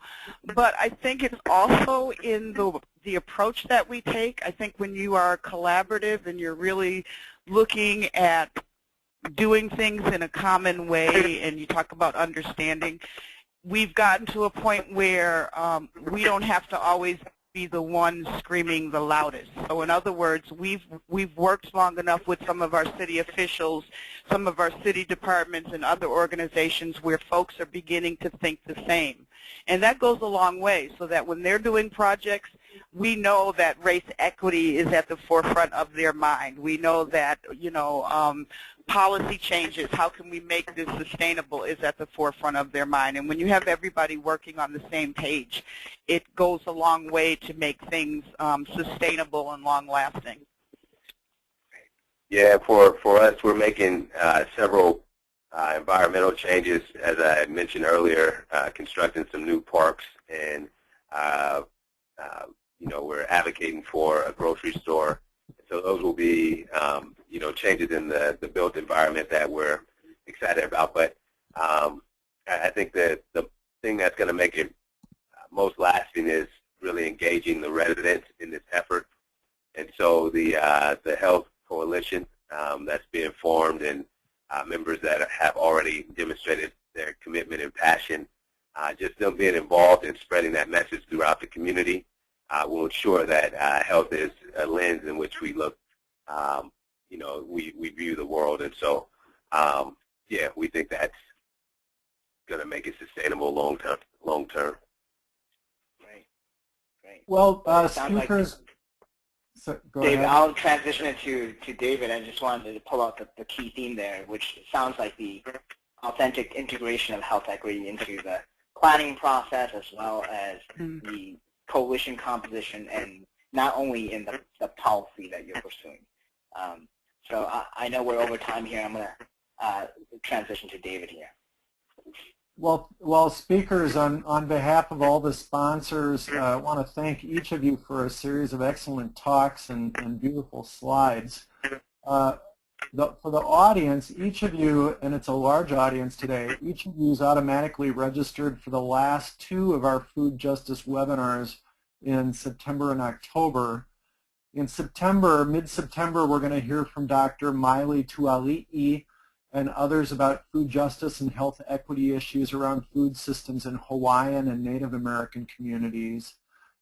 But I think it's also in the approach that we take. I think when you are collaborative and you're really looking at doing things in a common way, and you talk about understanding, we've gotten to a point where we don't have to always be the one screaming the loudest. So in other words, we've worked long enough with some of our city officials, some of our city departments and other organizations where folks are beginning to think the same. And that goes a long way, so that when they're doing projects, we know that race equity is at the forefront of their mind. We know that, you know, policy changes, how can we make this sustainable, is at the forefront of their mind. And when you have everybody working on the same page, it goes a long way to make things sustainable and long-lasting. Yeah, for us, we're making several environmental changes, as I mentioned earlier, constructing some new parks, and you know, we're advocating for a grocery store. So those will be, you know, changes in the built environment that we're excited about. But I think that the thing that's going to make it most lasting is really engaging the residents in this effort. And so the Health Coalition that's being formed, and members that have already demonstrated their commitment and passion, just them being involved in spreading that message throughout the community will ensure that health is a lens in which we look, you know, we view the world. And so, yeah, we think that's going to make it sustainable long term. Great, great. Well, Like, speakers, so, go David, ahead. I'll transition it to David. I just wanted to pull out the key theme there, which sounds like the authentic integration of health equity into the planning process, as well as the coalition composition, and not only in the policy that you're pursuing. So I know we're over time here. I'm going to transition to David here. Well, speakers, on behalf of all the sponsors, I want to thank each of you for a series of excellent talks and beautiful slides. For the audience, each of you, and it's a large audience today, each of you is automatically registered for the last two of our food justice webinars in September and October. In September, mid-September, we're going to hear from Dr. Miley Tuali'i and others about food justice and health equity issues around food systems in Hawaiian and Native American communities,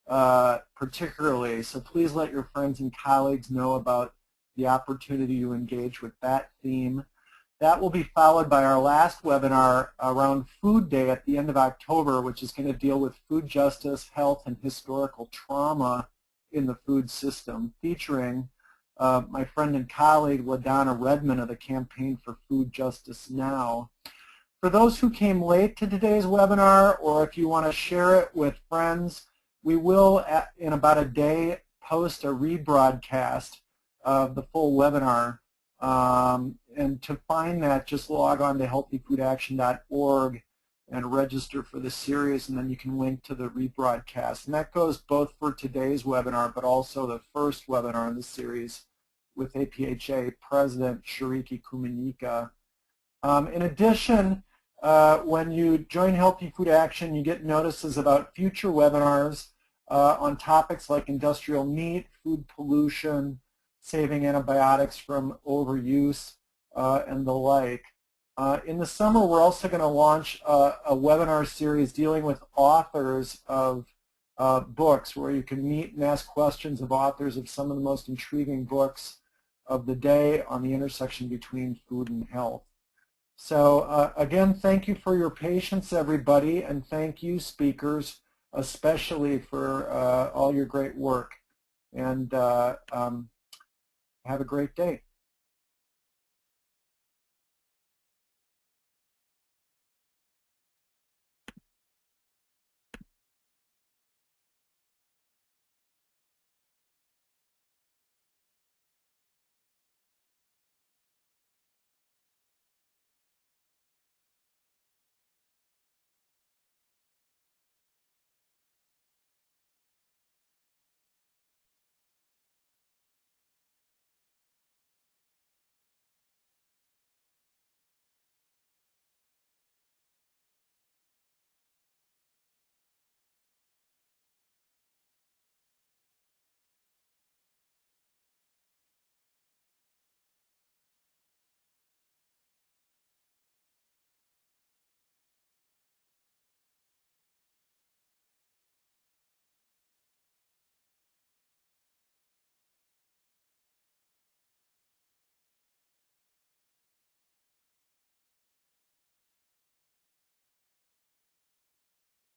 particularly. So please let your friends and colleagues know about the opportunity to engage with that theme. That will be followed by our last webinar around Food Day at the end of October, which is going to deal with food justice, health, and historical trauma in the food system, featuring my friend and colleague LaDonna Redmond of the Campaign for Food Justice Now. For those who came late to today's webinar, or if you want to share it with friends, we will, in about a day, post a rebroadcast of the full webinar. And to find that, just log on to healthyfoodaction.org and register for the series, and then you can link to the rebroadcast. And that goes both for today's webinar, but also the first webinar in the series with APHA President Shariki Kumanika. In addition, when you join Healthy Food Action, you get notices about future webinars on topics like industrial meat, food pollution, saving antibiotics from overuse, and the like. In the summer, we're also going to launch a webinar series dealing with authors of books, where you can meet and ask questions of authors of some of the most intriguing books of the day on the intersection between food and health. So again, thank you for your patience, everybody, and thank you, speakers, especially for all your great work. And have a great day.